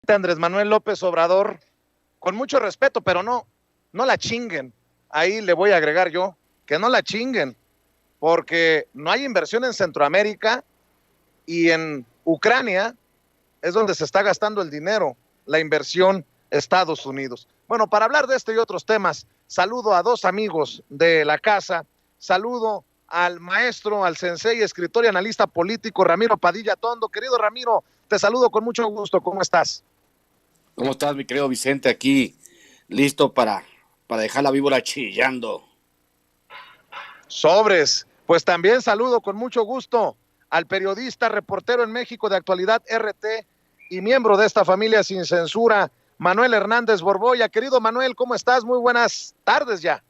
presidente Andrés Manuel López Obrador, con mucho respeto, pero no la chinguen. Ahí le voy a agregar yo, que no la chinguen, porque no hay inversión en Centroamérica y en Ucrania es donde se está gastando el dinero, la inversión Estados Unidos. Bueno, para hablar de este y otros temas, saludo a dos amigos de la casa, saludo al maestro, al sensei, escritor y analista político Ramiro Padilla Tondo. Querido Ramiro, te saludo con mucho gusto, ¿cómo estás? ¿Cómo estás, mi querido Vicente? Aquí listo para dejar la víbora chillando. Sobres, pues también saludo con mucho gusto al periodista, reportero en México de Actualidad RT y miembro de esta familia sin censura, Manuel Hernández Borboya. Querido Manuel, ¿cómo estás? Muy buenas tardes ya.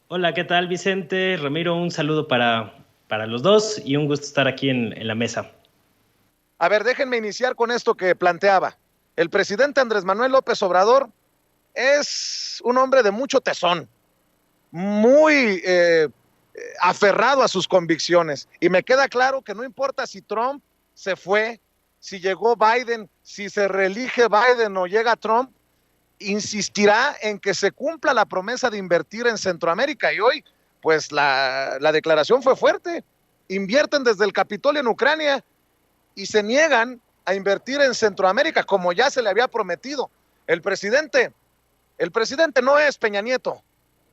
Hola, ¿qué tal, Vicente? Ramiro, un saludo para los dos y un gusto estar aquí en la mesa. A ver, déjenme iniciar con esto que planteaba. El presidente Andrés Manuel López Obrador es un hombre de mucho tesón, muy aferrado a sus convicciones. Y me queda claro que no importa si Trump se fue, si llegó Biden, si se reelige Biden o llega Trump, insistirá en que se cumpla la promesa de invertir en Centroamérica. Y hoy, pues la declaración fue fuerte. Invierten desde el Capitolio en Ucrania y se niegan a invertir en Centroamérica como ya se le había prometido. El presidente no es Peña Nieto,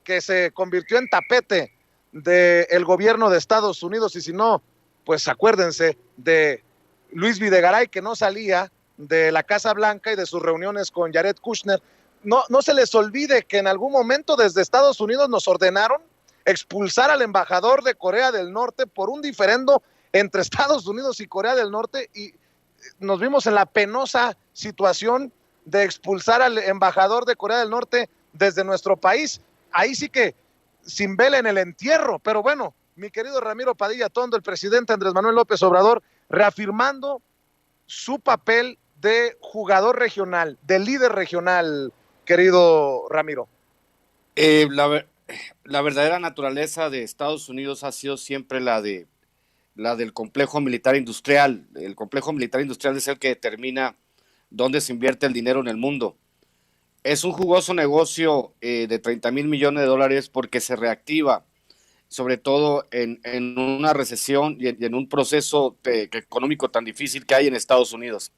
que se convirtió en tapete del gobierno de Estados Unidos, y si no, pues acuérdense de Luis Videgaray, que no salía de la Casa Blanca y de sus reuniones con Jared Kushner. No se les olvide que en algún momento desde Estados Unidos nos ordenaron expulsar al embajador de Corea del Norte por un diferendo entre Estados Unidos y Corea del Norte, y nos vimos en la penosa situación de expulsar al embajador de Corea del Norte desde nuestro país. Ahí sí que sin vela en el entierro, pero bueno, mi querido Ramiro Padilla Tondo, el presidente Andrés Manuel López Obrador, reafirmando su papel de jugador regional, de líder regional, querido Ramiro. Eh, la, la verdadera naturaleza de Estados Unidos ha sido siempre la del complejo militar industrial. El complejo militar industrial es el que determina dónde se invierte el dinero en el mundo. Es un jugoso negocio de 30,000 millones de dólares porque se reactiva, sobre todo en una recesión y en un proceso económico tan difícil que hay en Estados Unidos.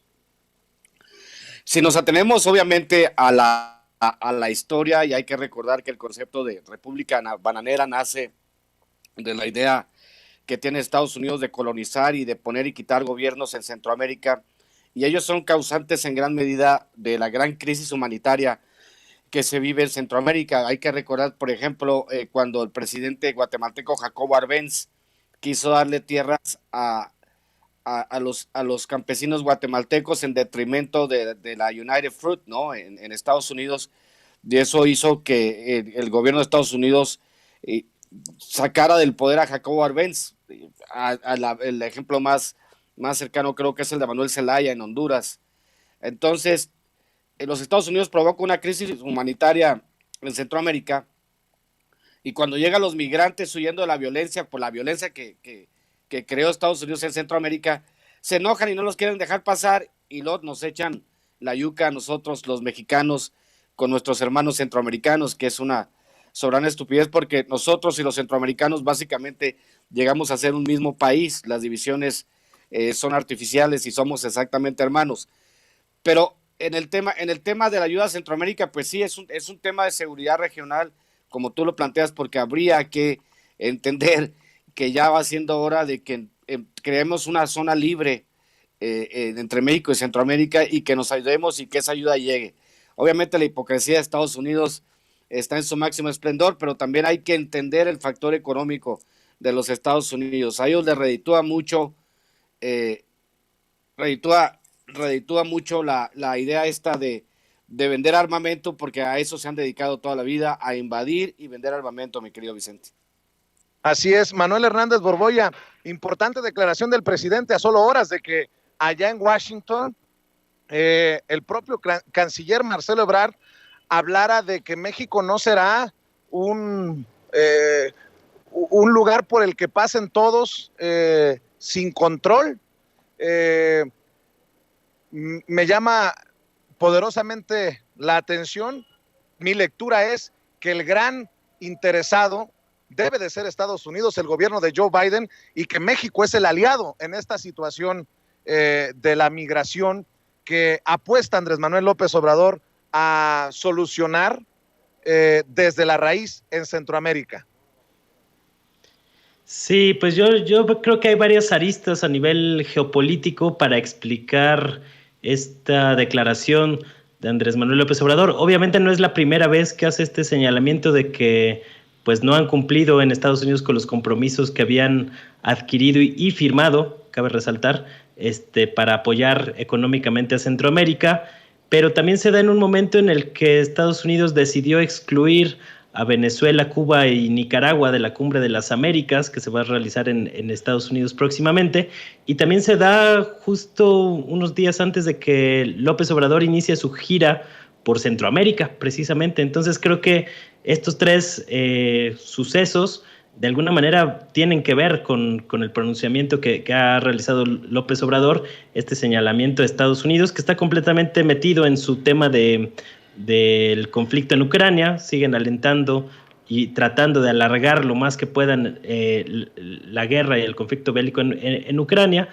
Si nos atenemos obviamente a la historia, y hay que recordar que el concepto de república bananera nace de la idea que tiene Estados Unidos de colonizar y de poner y quitar gobiernos en Centroamérica, y ellos son causantes en gran medida de la gran crisis humanitaria que se vive en Centroamérica. Hay que recordar, por ejemplo, cuando el presidente guatemalteco Jacobo Arbenz quiso darle tierras a los campesinos guatemaltecos en detrimento de la United Fruit, ¿no? En Estados Unidos, y eso hizo que el gobierno de Estados Unidos eh, sacara del poder a Jacobo Arbenz. El ejemplo más cercano creo que es el de Manuel Zelaya en Honduras. Entonces, los Estados Unidos provoca una crisis humanitaria en Centroamérica, y cuando llegan los migrantes huyendo de la violencia, por la violencia que creó Estados Unidos en Centroamérica, se enojan y no los quieren dejar pasar, y luego nos echan la yuca a nosotros, los mexicanos, con nuestros hermanos centroamericanos, que es una soberana estupidez, porque nosotros y los centroamericanos básicamente llegamos a ser un mismo país. Las divisiones son artificiales y somos exactamente hermanos. Pero en el tema de la ayuda a Centroamérica, pues sí, es un tema de seguridad regional, como tú lo planteas, porque habría que entender que ya va siendo hora de que creemos una zona libre entre México y Centroamérica, y que nos ayudemos y que esa ayuda llegue. Obviamente la hipocresía de Estados Unidos está en su máximo esplendor, pero también hay que entender el factor económico de los Estados Unidos. A ellos les reditúa mucho, eh, reditúa mucho la idea esta de vender armamento, porque a eso se han dedicado toda la vida, a invadir y vender armamento, mi querido Vicente. Así es, Manuel Hernández Borboya, importante declaración del presidente a solo horas de que allá en Washington el propio canciller Marcelo Ebrard hablara de que México no será un lugar por el que pasen todos sin control. me llama poderosamente la atención. Mi lectura es que el gran interesado debe de ser Estados Unidos, el gobierno de Joe Biden, y que México es el aliado en esta situación de la migración que apuesta Andrés Manuel López Obrador a solucionar desde la raíz en Centroamérica. Sí, pues yo creo que hay varias aristas a nivel geopolítico para explicar esta declaración de Andrés Manuel López Obrador. Obviamente no es la primera vez que hace este señalamiento de que pues no han cumplido en Estados Unidos con los compromisos que habían adquirido y firmado, cabe resaltar, para apoyar económicamente a Centroamérica, pero también se da en un momento en el que Estados Unidos decidió excluir a Venezuela, Cuba y Nicaragua de la Cumbre de las Américas, que se va a realizar en Estados Unidos próximamente, y también se da justo unos días antes de que López Obrador inicie su gira por Centroamérica, precisamente. Entonces creo que estos tres sucesos de alguna manera tienen que ver con el pronunciamiento que ha realizado López Obrador, este señalamiento de Estados Unidos, que está completamente metido en su tema del conflicto en Ucrania. Siguen alentando y tratando de alargar lo más que puedan la guerra y el conflicto bélico en Ucrania,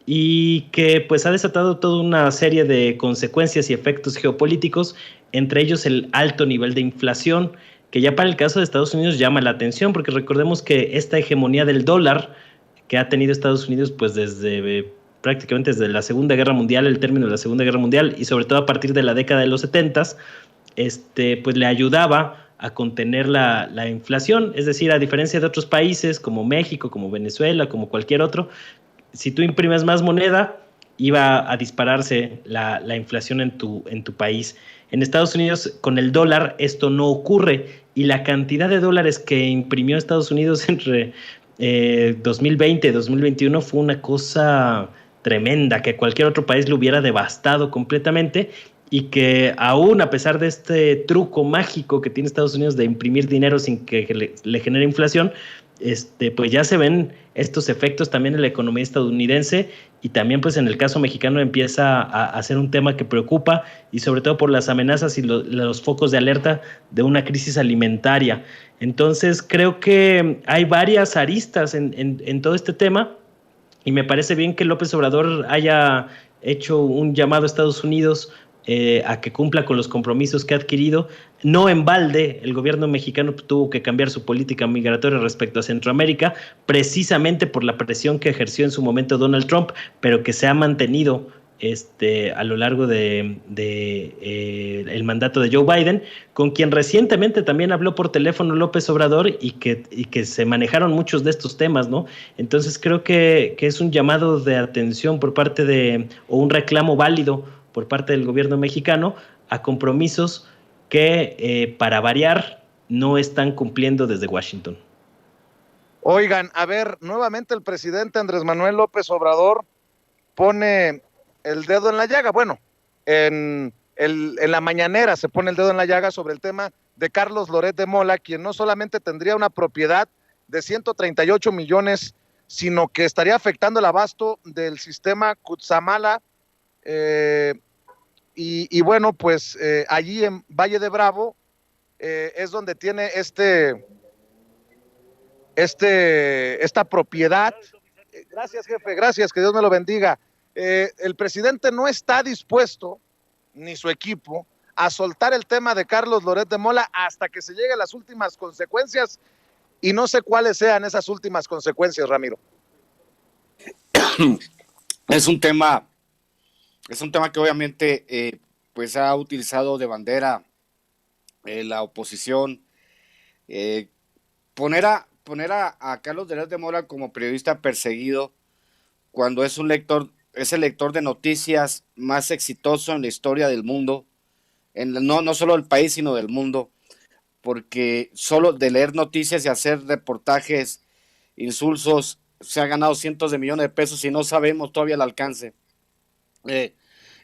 y que pues ha desatado toda una serie de consecuencias y efectos geopolíticos, entre ellos el alto nivel de inflación, que ya para el caso de Estados Unidos llama la atención, porque recordemos que esta hegemonía del dólar que ha tenido Estados Unidos pues desde prácticamente desde la Segunda Guerra Mundial, el término de la Segunda Guerra Mundial, y sobre todo a partir de la década de los 70s, pues le ayudaba a contener la inflación. Es decir, a diferencia de otros países como México, como Venezuela, como cualquier otro, si tú imprimes más moneda, iba a dispararse la inflación en tu país. En Estados Unidos, con el dólar, esto no ocurre, y la cantidad de dólares que imprimió Estados Unidos entre 2020 y 2021 fue una cosa tremenda, que cualquier otro país lo hubiera devastado completamente, y que aún a pesar de este truco mágico que tiene Estados Unidos de imprimir dinero sin que le genere inflación, pues ya se ven estos efectos también en la economía estadounidense, y también pues en el caso mexicano empieza a ser un tema que preocupa, y sobre todo por las amenazas y los focos de alerta de una crisis alimentaria. Entonces creo que hay varias aristas en todo este tema, y me parece bien que López Obrador haya hecho un llamado a Estados Unidos a que cumpla con los compromisos que ha adquirido. No en balde, el gobierno mexicano tuvo que cambiar su política migratoria respecto a Centroamérica, precisamente por la presión que ejerció en su momento Donald Trump, pero que se ha mantenido a lo largo de el mandato de Joe Biden, con quien recientemente también habló por teléfono López Obrador, y que se manejaron muchos de estos temas, ¿no? Entonces creo que es un llamado de atención por parte o un reclamo válido por parte del gobierno mexicano a compromisos que, para variar, no están cumpliendo desde Washington. Oigan, a ver, nuevamente el presidente Andrés Manuel López Obrador pone el dedo en la llaga. Bueno, en la mañanera se pone el dedo en la llaga sobre el tema de Carlos Loret de Mola, quien no solamente tendría una propiedad de 138 millones, sino que estaría afectando el abasto del sistema Cutzamala. Y bueno, pues allí en Valle de Bravo es donde tiene esta propiedad. Gracias, jefe, gracias, que Dios me lo bendiga. El presidente no está dispuesto, ni su equipo, a soltar el tema de Carlos Loret de Mola hasta que se llegue a las últimas consecuencias, y no sé cuáles sean esas últimas consecuencias, Ramiro. Es un tema que obviamente pues ha utilizado de bandera la oposición. Poner a Carlos Loret de Mola como periodista perseguido cuando es el lector de noticias más exitoso en la historia del mundo, no solo del país, sino del mundo, porque solo de leer noticias y hacer reportajes insulsos se ha ganado cientos de millones de pesos y no sabemos todavía el alcance.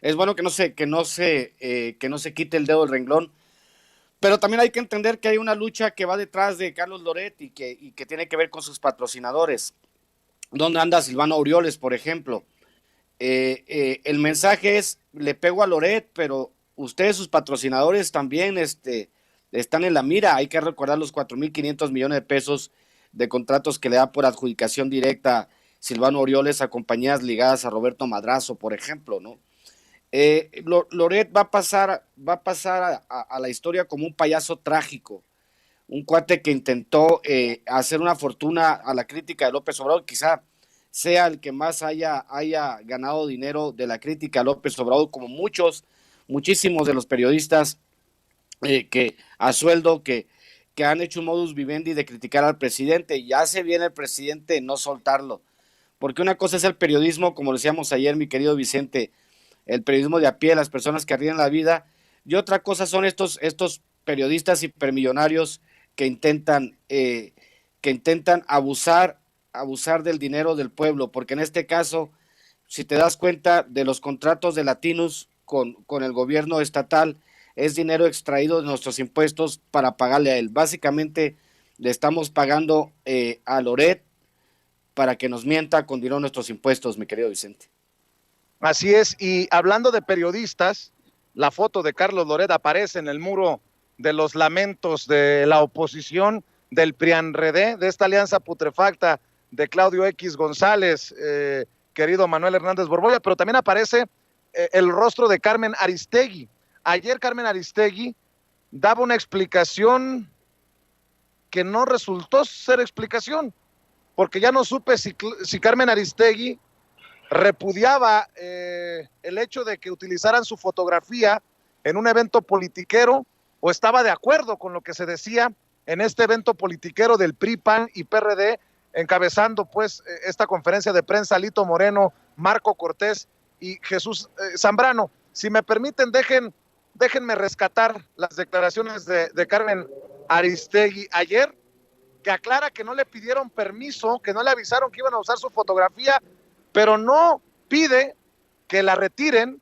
Es bueno que no se quite el dedo del renglón, pero también hay que entender que hay una lucha que va detrás de Carlos Loret y que tiene que ver con sus patrocinadores. ¿Dónde anda Silvano Aureoles, por ejemplo? El mensaje es, le pego a Loret, pero ustedes, sus patrocinadores, también están en la mira. Hay que recordar los 4.500 millones de pesos de contratos que le da por adjudicación directa Silvano Orioles a compañías ligadas a Roberto Madrazo, por ejemplo, ¿no? Loret va a pasar a la historia como un payaso trágico, un cuate que intentó hacer una fortuna a la crítica de López Obrador, quizá sea el que más haya ganado dinero de la crítica a López Obrador, como muchísimos de los periodistas que a sueldo que han hecho un modus vivendi de criticar al presidente, y hace bien el presidente no soltarlo, porque una cosa es el periodismo, como decíamos ayer, mi querido Vicente, el periodismo de a pie, las personas que arriesgan la vida, y otra cosa son estos periodistas hipermillonarios que intentan abusar del dinero del pueblo, porque en este caso, si te das cuenta de los contratos de Latinus con el gobierno estatal, es dinero extraído de nuestros impuestos para pagarle a él. Básicamente le estamos pagando a Loret para que nos mienta con dinero de nuestros impuestos, mi querido Vicente. Así es, y hablando de periodistas, la foto de Carlos Loret aparece en el muro de los lamentos de la oposición del PRIAN-RD, de esta alianza putrefacta de Claudio X González, querido Manuel Hernández Borbolla, pero también aparece el rostro de Carmen Aristegui. Ayer Carmen Aristegui daba una explicación que no resultó ser explicación, porque ya no supe si Carmen Aristegui repudiaba el hecho de que utilizaran su fotografía en un evento politiquero o estaba de acuerdo con lo que se decía en este evento politiquero del PRI, PAN y PRD, encabezando pues esta conferencia de prensa Lito Moreno, Marco Cortés y Jesús Zambrano. Si me permiten, déjenme rescatar las declaraciones de Carmen Aristegui ayer, que aclara que no le pidieron permiso, que no le avisaron que iban a usar su fotografía, pero no pide que la retiren,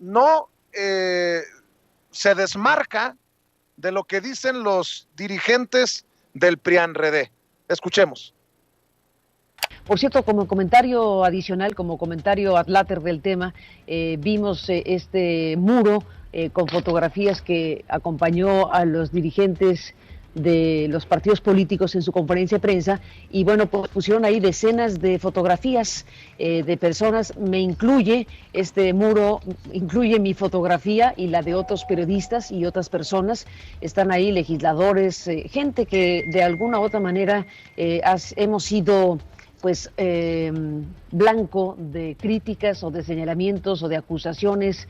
no se desmarca de lo que dicen los dirigentes del PRIAN-RD. Escuchemos. Por cierto, como comentario adicional, como comentario ad later del tema, vimos este muro con fotografías que acompañó a los dirigentes de los partidos políticos en su conferencia de prensa, y bueno, pues pusieron ahí decenas de fotografías de personas, me incluye, este muro incluye mi fotografía y la de otros periodistas y otras personas, están ahí legisladores, gente que de alguna u otra manera hemos sido pues blanco de críticas o de señalamientos o de acusaciones.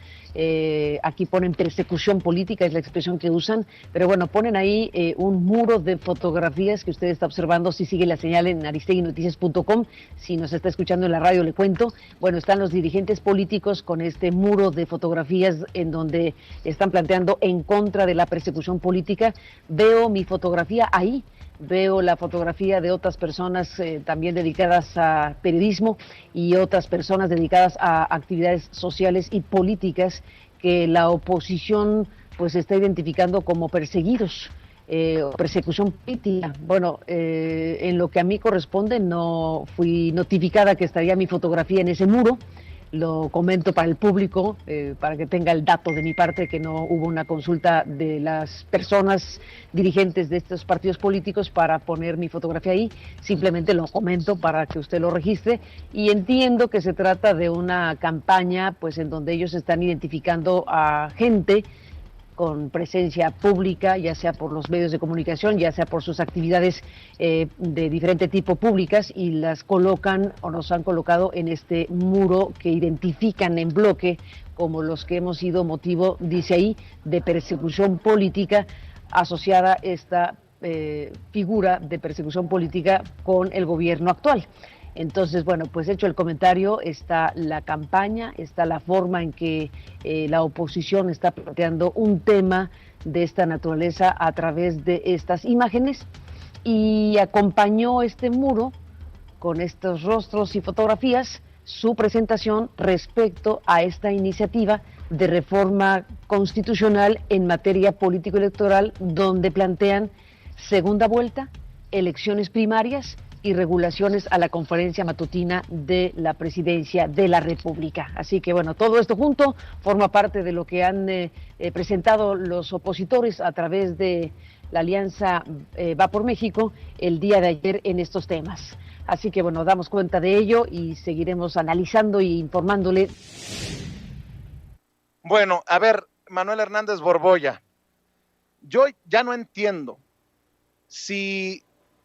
Aquí ponen persecución política, es la expresión que usan, pero bueno, ponen ahí un muro de fotografías que usted está observando, si sigue la señal en aristeguinoticias.com, si nos está escuchando en la radio le cuento, bueno, están los dirigentes políticos con este muro de fotografías en donde están planteando en contra de la persecución política. Veo mi fotografía ahí, veo la fotografía de otras personas también dedicadas a periodismo y otras personas dedicadas a actividades sociales y políticas que la oposición pues está identificando como perseguidos, persecución política. Bueno, en lo que a mí corresponde, no fui notificada que estaría mi fotografía en ese muro. Lo comento para el público, para que tenga el dato de mi parte, que no hubo una consulta de las personas dirigentes de estos partidos políticos para poner mi fotografía ahí, simplemente lo comento para que usted lo registre, y entiendo que se trata de una campaña pues en donde ellos están identificando a gente con presencia pública, ya sea por los medios de comunicación, ya sea por sus actividades de diferente tipo públicas, y las colocan o nos han colocado en este muro que identifican en bloque como los que hemos sido motivo, dice ahí, de persecución política, asociada esta figura de persecución política con el gobierno actual. Entonces, bueno, pues hecho el comentario, está la campaña, está la forma en que la oposición está planteando un tema de esta naturaleza a través de estas imágenes, y acompañó este muro con estos rostros y fotografías su presentación respecto a esta iniciativa de reforma constitucional en materia político-electoral, donde plantean segunda vuelta, elecciones primarias y regulaciones a la conferencia matutina de la Presidencia de la República. Así que bueno, todo esto junto forma parte de lo que han presentado los opositores a través de la alianza Va por México el día de ayer en estos temas. Así que bueno, damos cuenta de ello y seguiremos analizando y informándole. Bueno, a ver, Manuel Hernández Borbolla, yo ya no entiendo si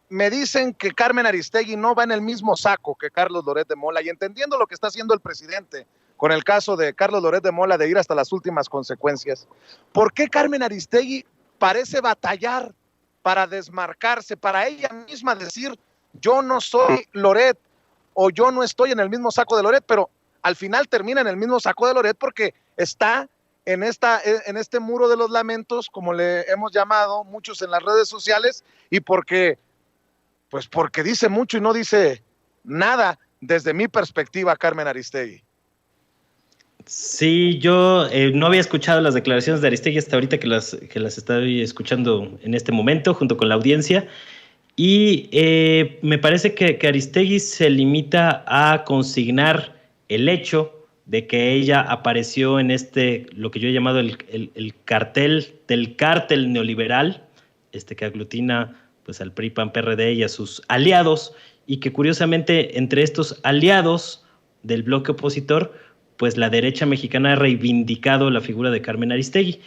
me dicen que Carmen Aristegui no va en el mismo saco que Carlos Loret de Mola, y entendiendo lo que está haciendo el presidente con el caso de Carlos Loret de Mola de ir hasta las últimas consecuencias, ¿por qué Carmen Aristegui parece batallar para desmarcarse, para ella misma decir yo no soy Loret o yo no estoy en el mismo saco de Loret, pero al final termina en el mismo saco de Loret porque está en este muro de los lamentos, como le hemos llamado muchos en las redes sociales, y porque dice mucho y no dice nada desde mi perspectiva, Carmen Aristegui. Sí, yo no había escuchado las declaraciones de Aristegui hasta ahorita que las estoy escuchando en este momento junto con la audiencia, y me parece que Aristegui se limita a consignar el hecho de que ella apareció en lo que yo he llamado el cartel del cártel neoliberal, que aglutina pues al PRI, PAN, PRD y a sus aliados, y que curiosamente entre estos aliados del bloque opositor, pues la derecha mexicana ha reivindicado la figura de Carmen Aristegui.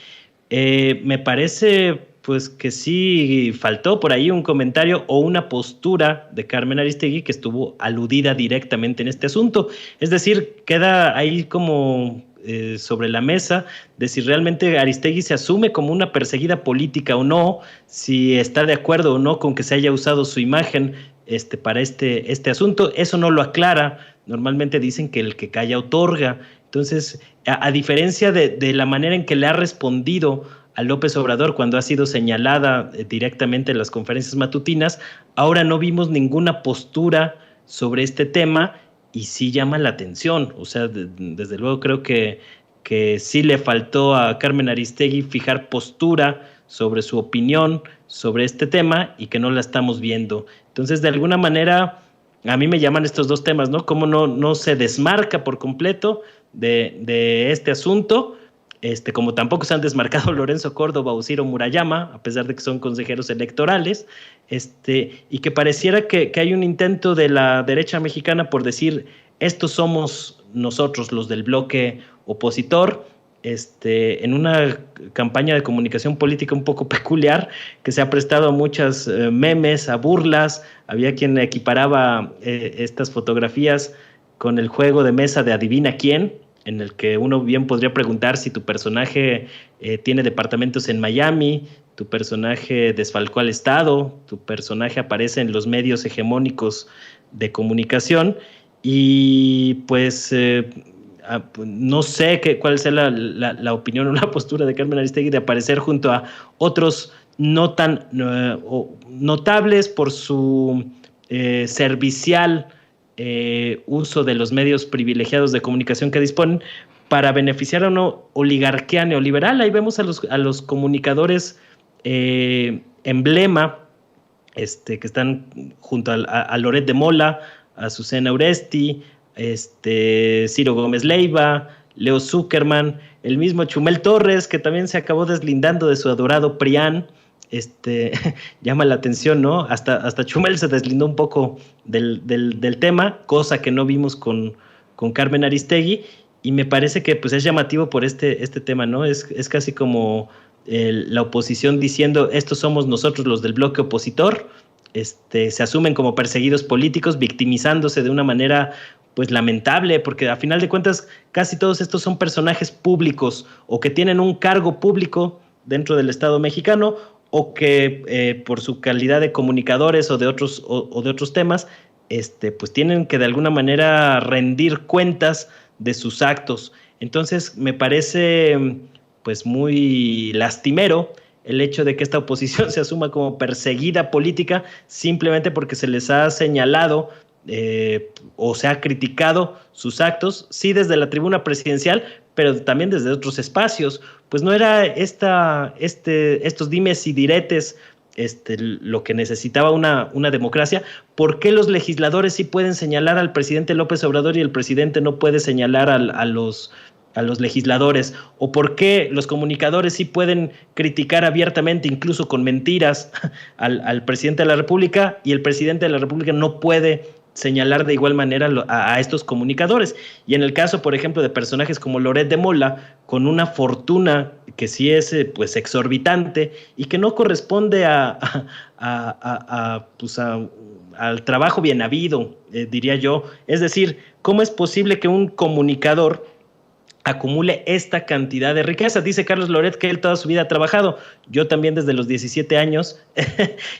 Me parece pues que sí faltó por ahí un comentario o una postura de Carmen Aristegui que estuvo aludida directamente en este asunto. Es decir, queda ahí como sobre la mesa de si realmente Aristegui se asume como una perseguida política o no, si está de acuerdo o no con que se haya usado su imagen para este asunto. Eso no lo aclara. Normalmente dicen que el que calla otorga. Entonces, a diferencia de la manera en que le ha respondido a López Obrador cuando ha sido señalada directamente en las conferencias matutinas, ahora no vimos ninguna postura sobre este tema y sí llama la atención. O sea, desde luego creo que sí le faltó a Carmen Aristegui fijar postura sobre su opinión sobre este tema y que no la estamos viendo. Entonces, de alguna manera, a mí me llaman estos dos temas, ¿no? Cómo no se desmarca por completo de este asunto, como tampoco se han desmarcado Lorenzo Córdoba o Ciro Murayama, a pesar de que son consejeros electorales, y que pareciera que hay un intento de la derecha mexicana por decir, estos somos nosotros, los del bloque opositor, en una campaña de comunicación política un poco peculiar, que se ha prestado a muchas memes, a burlas. Había quien equiparaba estas fotografías con el juego de mesa de Adivina Quién, en el que uno bien podría preguntar si tu personaje tiene departamentos en Miami, tu personaje desfalcó al Estado, tu personaje aparece en los medios hegemónicos de comunicación, y pues no sé cuál sea la opinión o la postura de Carmen Aristegui de aparecer junto a otros no tan notables por su servicial uso de los medios privilegiados de comunicación que disponen para beneficiar a una oligarquía neoliberal. Ahí vemos a los comunicadores emblema que están junto a Loret de Mola, a Susana Uresti, Ciro Gómez Leiva, Leo Zuckerman, el mismo Chumel Torres, que también se acabó deslindando de su adorado PRIAN. Llama la atención, ¿no? Hasta Chumel se deslindó un poco del tema, cosa que no vimos con Carmen Aristegui, y me parece que pues es llamativo por este tema, ¿no? Es casi como la oposición diciendo, estos somos nosotros los del bloque opositor, se asumen como perseguidos políticos, victimizándose de una manera pues lamentable, porque a final de cuentas casi todos estos son personajes públicos o que tienen un cargo público dentro del Estado mexicano, o que por su calidad de comunicadores o de otros temas, pues tienen que de alguna manera rendir cuentas de sus actos. Entonces me parece pues muy lastimero el hecho de que esta oposición se asuma como perseguida política simplemente porque se les ha señalado o se ha criticado sus actos, sí desde la tribuna presidencial, pero también desde otros espacios. Pues no era estos dimes y diretes lo que necesitaba una democracia, ¿por qué los legisladores sí pueden señalar al presidente López Obrador y el presidente no puede señalar a los legisladores? ¿O por qué los comunicadores sí pueden criticar abiertamente, incluso con mentiras, al presidente de la República, y el presidente de la República no puede señalar de igual manera a estos comunicadores? Y en el caso, por ejemplo, de personajes como Loret de Mola, con una fortuna que sí es pues exorbitante y que no corresponde al trabajo bien habido, diría yo. Es decir, ¿cómo es posible que un comunicador acumule esta cantidad de riqueza? Dice Carlos Loret que él toda su vida ha trabajado, yo también desde los 17 años,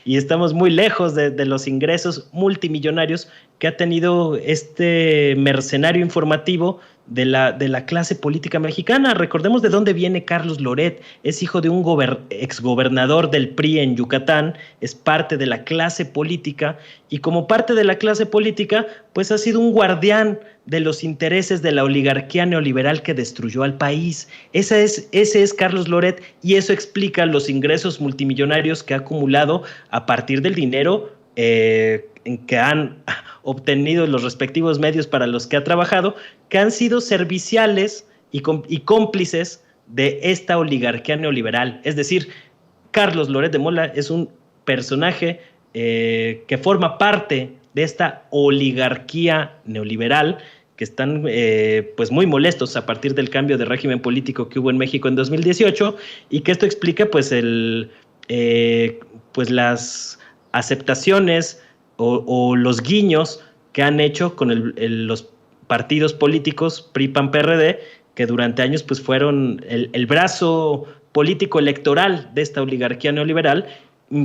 y estamos muy lejos de los ingresos multimillonarios que ha tenido este mercenario informativo de la clase política mexicana. Recordemos de dónde viene Carlos Loret. Es hijo de un exgobernador del PRI en Yucatán, es parte de la clase política, y como parte de la clase política, pues ha sido un guardián de los intereses de la oligarquía neoliberal que destruyó al país. Ese es Carlos Loret, y eso explica los ingresos multimillonarios que ha acumulado a partir del dinero que han obtenido los respectivos medios para los que ha trabajado, que han sido serviciales y cómplices de esta oligarquía neoliberal. Es decir, Carlos Loret de Mola es un personaje que forma parte de esta oligarquía neoliberal, que están pues muy molestos a partir del cambio de régimen político que hubo en México en 2018, y que esto explica pues pues las aceptaciones o los guiños que han hecho con los partidos políticos PRI, PAN, PRD, que durante años pues fueron el brazo político electoral de esta oligarquía neoliberal,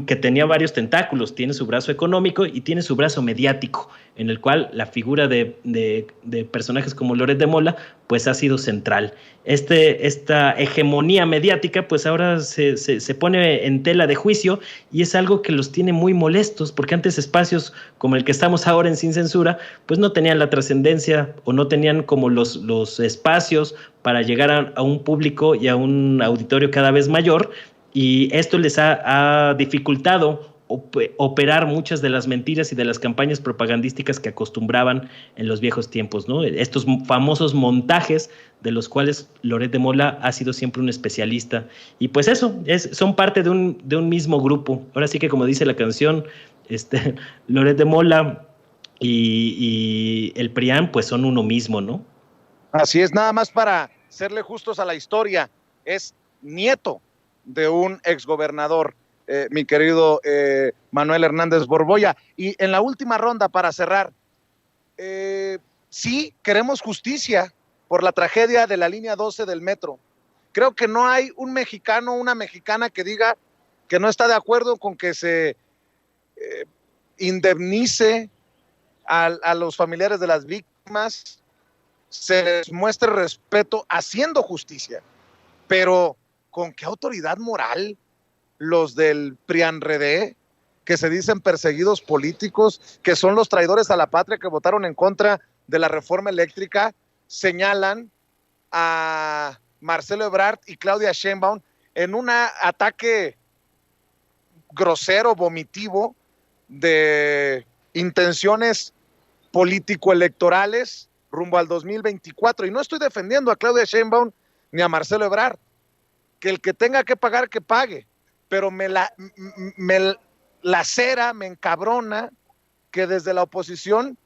que tenía varios tentáculos. Tiene su brazo económico y tiene su brazo mediático, en el cual la figura de personajes como Loret de Mola pues ha sido central. Esta hegemonía mediática pues ahora se pone en tela de juicio, y es algo que los tiene muy molestos, porque antes espacios como el que estamos ahora en Sin Censura pues no tenían la trascendencia, o no tenían como los espacios para llegar a un público y a un auditorio cada vez mayor, y esto les ha dificultado operar muchas de las mentiras y de las campañas propagandísticas que acostumbraban en los viejos tiempos, ¿no? Estos famosos montajes de los cuales Loret de Mola ha sido siempre un especialista. Y pues eso, son parte de un mismo grupo. Ahora sí que, como dice la canción, Loret de Mola y el PRIAN pues son uno mismo, ¿no? Así es, nada más para serle justos a la historia, es nieto de un exgobernador, mi querido Manuel Hernández Borbolla. Y en la última ronda, para cerrar, sí queremos justicia por la tragedia de la línea 12 del metro. Creo que no hay un mexicano, una mexicana que diga que no está de acuerdo con que se indemnice a los familiares de las víctimas, se les muestre respeto haciendo justicia. Pero ¿con qué autoridad moral los del PRIAN-RD, que se dicen perseguidos políticos, que son los traidores a la patria, que votaron en contra de la reforma eléctrica, señalan a Marcelo Ebrard y Claudia Sheinbaum en un ataque grosero, vomitivo, de intenciones político-electorales rumbo al 2024? Y no estoy defendiendo a Claudia Sheinbaum ni a Marcelo Ebrard, que el que tenga que pagar, que pague, pero me lacera, me encabrona que desde la oposición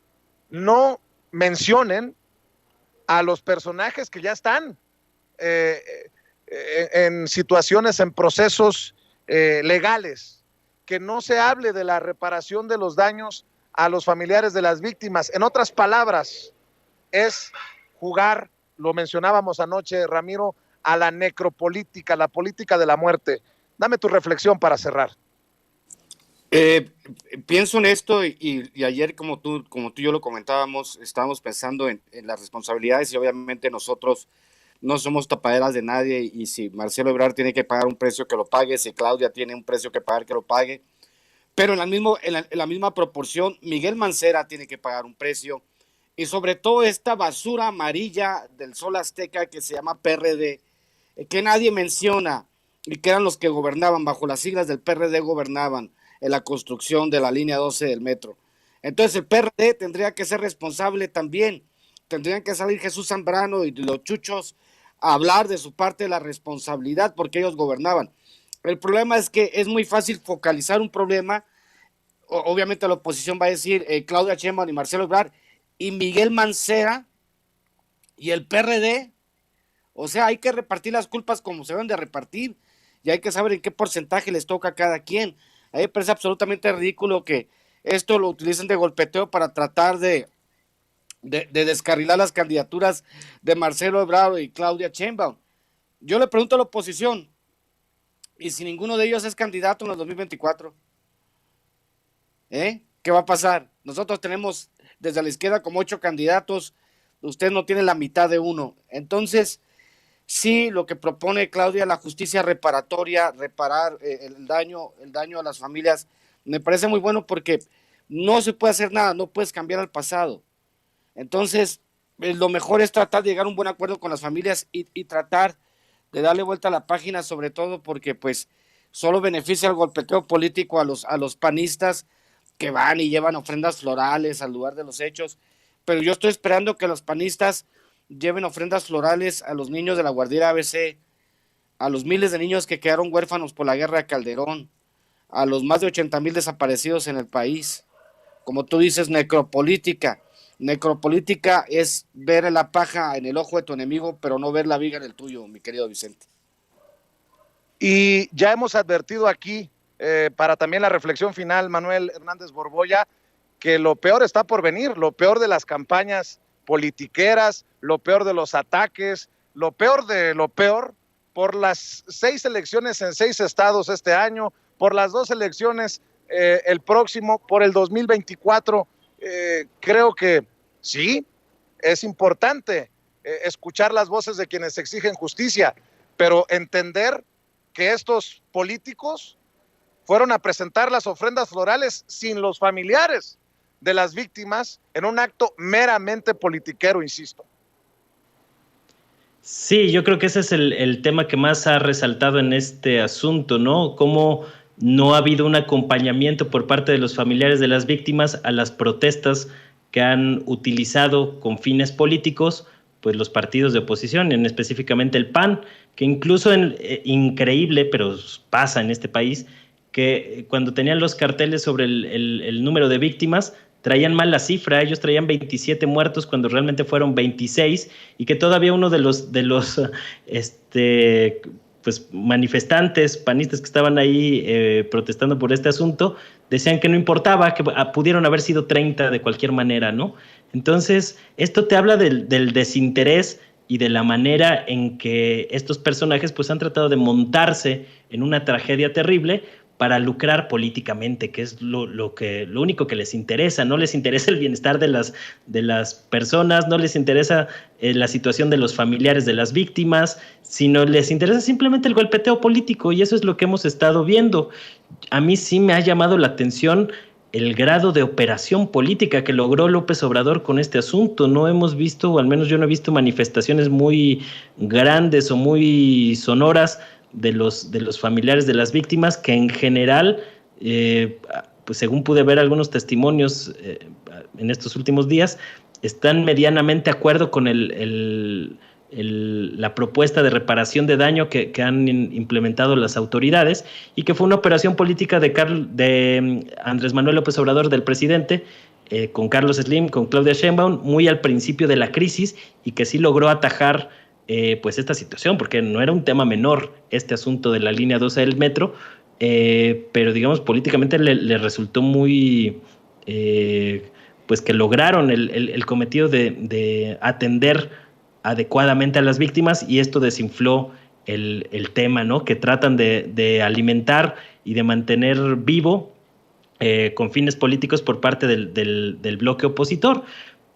no mencionen a los personajes que ya están en situaciones, en procesos legales, que no se hable de la reparación de los daños a los familiares de las víctimas. En otras palabras, es jugar, lo mencionábamos anoche, Ramiro, a la necropolítica, la política de la muerte. Dame tu reflexión para cerrar. Pienso en esto y ayer, como tú y yo lo comentábamos, estábamos pensando en las responsabilidades, y obviamente nosotros no somos tapaderas de nadie, y si Marcelo Ebrard tiene que pagar un precio, que lo pague; si Claudia tiene un precio que pagar, que lo pague. Pero en la misma proporción, Miguel Mancera tiene que pagar un precio, y sobre todo esta basura amarilla del Sol Azteca que se llama PRD, que nadie menciona, y que eran los que gobernaban, bajo las siglas del PRD gobernaban en la construcción de la línea 12 del metro. Entonces el PRD tendría que ser responsable también, tendrían que salir Jesús Zambrano y los chuchos a hablar de su parte de la responsabilidad porque ellos gobernaban. El problema es que es muy fácil focalizar un problema, obviamente la oposición va a decir Claudia Sheinbaum y Marcelo Ebrard y Miguel Mancera y el PRD, o sea, hay que repartir las culpas como se deben de repartir y hay que saber en qué porcentaje les toca a cada quien. A mí me parece absolutamente ridículo que esto lo utilicen de golpeteo para tratar de descarrilar las candidaturas de Marcelo Ebrard y Claudia Sheinbaum. Yo le pregunto a la oposición, ¿y si ninguno de ellos es candidato en el 2024? ¿Qué va a pasar? Nosotros tenemos desde la izquierda como 8 candidatos, usted no tiene la mitad de uno. Entonces, sí, lo que propone Claudia, la justicia reparatoria, reparar el daño a las familias, me parece muy bueno porque no se puede hacer nada, no puedes cambiar al pasado. Entonces, lo mejor es tratar de llegar a un buen acuerdo con las familias y tratar de darle vuelta a la página, sobre todo porque pues solo beneficia el golpeteo político a los panistas que van y llevan ofrendas florales al lugar de los hechos, pero yo estoy esperando que los panistas lleven ofrendas florales a los niños de la guardería ABC, a los miles de niños que quedaron huérfanos por la guerra de Calderón, a los más de 80,000 desaparecidos en el país. Como tú dices, necropolítica. Necropolítica es ver la paja en el ojo de tu enemigo, pero no ver la viga en el tuyo, mi querido Vicente. Y ya hemos advertido aquí, para también la reflexión final, Manuel Hernández Borbolla, que lo peor está por venir, lo peor de las campañas politiqueras, lo peor de los ataques, lo peor de lo peor, por las 6 elecciones en 6 estados este año, por las 2 elecciones el próximo, por el 2024, creo que sí, es importante escuchar las voces de quienes exigen justicia, pero entender que estos políticos fueron a presentar las ofrendas florales sin los familiares de las víctimas en un acto meramente politiquero, insisto. Sí, yo creo que ese es el tema que más ha resaltado en este asunto, ¿no? Cómo no ha habido un acompañamiento por parte de los familiares de las víctimas a las protestas que han utilizado con fines políticos, pues los partidos de oposición, en específicamente el PAN, que incluso increíble, pero pasa en este país, que cuando tenían los carteles sobre el número de víctimas, traían mal la cifra, ellos traían 27 muertos cuando realmente fueron 26, y que todavía uno de los pues manifestantes panistas que estaban ahí protestando por este asunto, decían que no importaba, que pudieron haber sido 30 de cualquier manera, ¿no? Entonces, esto te habla del desinterés y de la manera en que estos personajes pues han tratado de montarse en una tragedia terrible para lucrar políticamente, que es lo único que les interesa. No les interesa el bienestar de las personas, no les interesa la situación de los familiares de las víctimas, sino les interesa simplemente el golpeteo político, y eso es lo que hemos estado viendo. A mí sí me ha llamado la atención el grado de operación política que logró López Obrador con este asunto. No hemos visto, o al menos yo no he visto, manifestaciones muy grandes o muy sonoras de los familiares de las víctimas, que en general, pues según pude ver algunos testimonios en estos últimos días, están medianamente de acuerdo con la propuesta de reparación de daño que han implementado las autoridades, y que fue una operación política de Andrés Manuel López Obrador, del presidente, con Carlos Slim, con Claudia Sheinbaum, muy al principio de la crisis, y que sí logró atajar pues esta situación, porque no era un tema menor este asunto de la línea 12 del metro, pero digamos políticamente le resultó muy pues que lograron el cometido de atender adecuadamente a las víctimas, y esto desinfló el tema, ¿no? Que tratan de alimentar y de mantener vivo con fines políticos por parte del bloque opositor.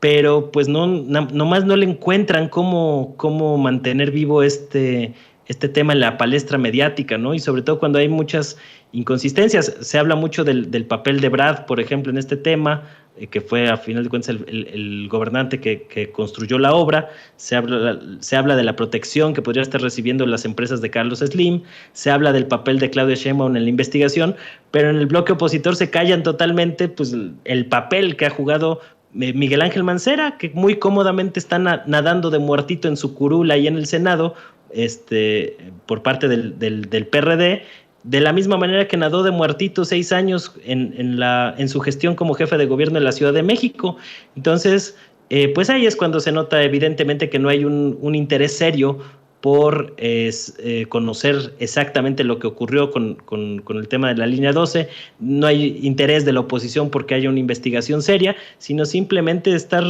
Pero pues nomás no le encuentran cómo mantener vivo este tema en la palestra mediática, ¿no? Y sobre todo cuando hay muchas inconsistencias. Se habla mucho del papel de Ebrard, por ejemplo, en este tema, que fue a final de cuentas el gobernante que construyó la obra. Se habla de la protección que podría estar recibiendo las empresas de Carlos Slim, se habla del papel de Claudia Sheinbaum en la investigación, pero en el bloque opositor se callan totalmente pues, el papel que ha jugado Miguel Ángel Mancera, que muy cómodamente está nadando de muertito en su curul ahí en el Senado, por parte del PRD, de la misma manera que nadó de muertito 6 años en su gestión como jefe de gobierno en la Ciudad de México. Entonces, pues ahí es cuando se nota evidentemente que no hay un interés serio por conocer exactamente lo que ocurrió con el tema de la línea 12. No hay interés de la oposición porque haya una investigación seria, sino simplemente estar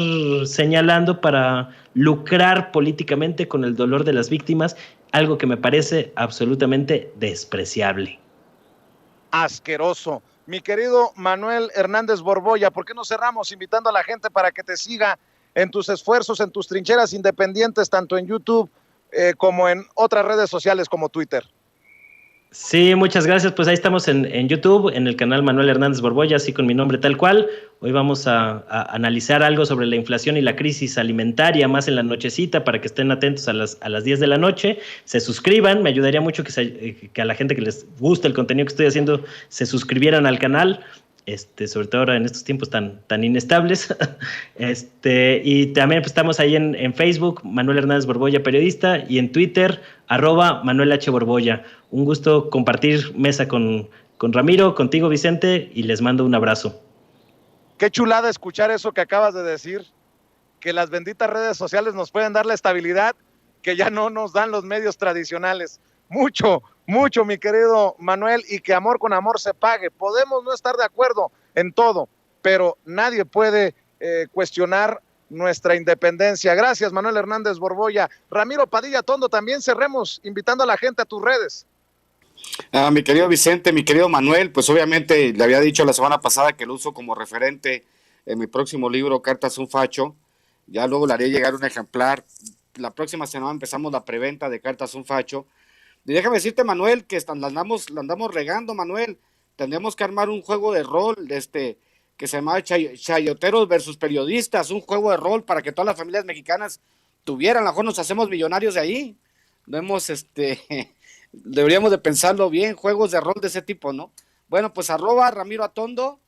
señalando para lucrar políticamente con el dolor de las víctimas, algo que me parece absolutamente despreciable. Asqueroso. Mi querido Manuel Hernández Borboya, ¿por qué no cerramos invitando a la gente para que te siga en tus esfuerzos, en tus trincheras independientes, tanto en YouTube como en otras redes sociales como Twitter? Sí, muchas gracias. Pues ahí estamos en YouTube, en el canal Manuel Hernández Borboya, así con mi nombre tal cual. Hoy vamos a analizar algo sobre la inflación y la crisis alimentaria más en la nochecita para que estén atentos a las 10 de la noche. Se suscriban, me ayudaría mucho que a la gente que les gusta el contenido que estoy haciendo se suscribieran al canal. Sobre todo ahora en estos tiempos tan inestables. Y también pues, estamos ahí en Facebook, Manuel Hernández Borboya, periodista, y en Twitter, @Manuel H. Borboya. Un gusto compartir mesa con Ramiro, contigo, Vicente, y les mando un abrazo. Qué chulada escuchar eso que acabas de decir, que las benditas redes sociales nos pueden dar la estabilidad que ya no nos dan los medios tradicionales. Mucho, mi querido Manuel, y que amor con amor se pague. Podemos no estar de acuerdo en todo, pero nadie puede cuestionar nuestra independencia. Gracias, Manuel Hernández Borboya. Ramiro Padilla Tondo, también cerremos invitando a la gente a tus redes. Mi querido Vicente, mi querido Manuel, pues obviamente le había dicho la semana pasada que lo uso como referente en mi próximo libro, Cartas a un Facho. Ya luego le haré llegar un ejemplar. La próxima semana empezamos la preventa de Cartas a un Facho. Y déjame decirte, Manuel, que la andamos regando, Manuel. Tendríamos que armar un juego de rol, que se llama Chayoteros versus Periodistas, un juego de rol para que todas las familias mexicanas tuvieran. A lo mejor nos hacemos millonarios de ahí. Deberíamos de pensarlo bien, juegos de rol de ese tipo, ¿no? Bueno, pues @Ramiro Atondo,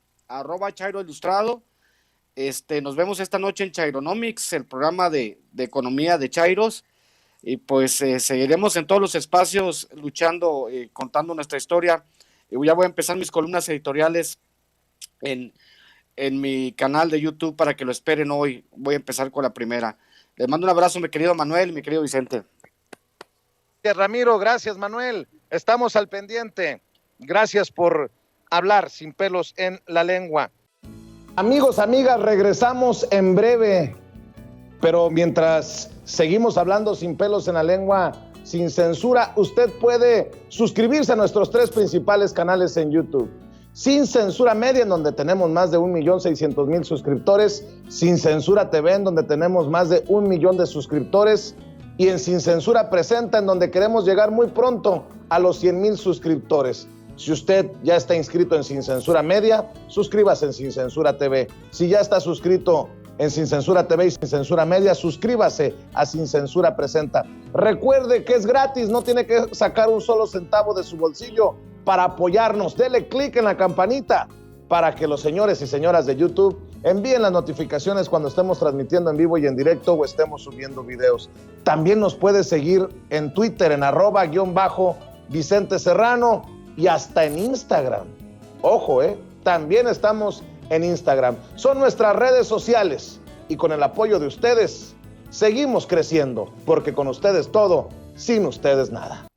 @Chairo Ilustrado. Nos vemos esta noche en Chaironomics, el programa de economía de Chairos. Y pues seguiremos en todos los espacios luchando, contando nuestra historia. Y ya voy a empezar mis columnas editoriales en mi canal de YouTube para que lo esperen hoy. Voy a empezar con la primera. Les mando un abrazo, mi querido Manuel y mi querido Vicente. Gracias, Ramiro. Gracias, Manuel. Estamos al pendiente. Gracias por hablar sin pelos en la lengua. Amigos, amigas, regresamos en breve. Pero mientras seguimos hablando sin pelos en la lengua, sin censura, usted puede suscribirse a nuestros 3 principales canales en YouTube. Sin Censura Media, en donde tenemos más de 1.600.000 suscriptores. Sin Censura TV, en donde tenemos más de 1 millón de suscriptores. Y en Sin Censura Presenta, en donde queremos llegar muy pronto a los 100,000 suscriptores. Si usted ya está inscrito en Sin Censura Media, suscríbase en Sin Censura TV. Si ya está suscrito en Sin Censura TV y Sin Censura Media, suscríbase a Sin Censura Presenta. Recuerde que es gratis, no tiene que sacar un solo centavo de su bolsillo para apoyarnos. Dele clic en la campanita para que los señores y señoras de YouTube envíen las notificaciones cuando estemos transmitiendo en vivo y en directo o estemos subiendo videos. También nos puede seguir en Twitter en @Vicente Serrano y hasta en Instagram. Ojo, también estamos en Instagram. Son nuestras redes sociales y con el apoyo de ustedes seguimos creciendo, porque con ustedes todo, sin ustedes nada.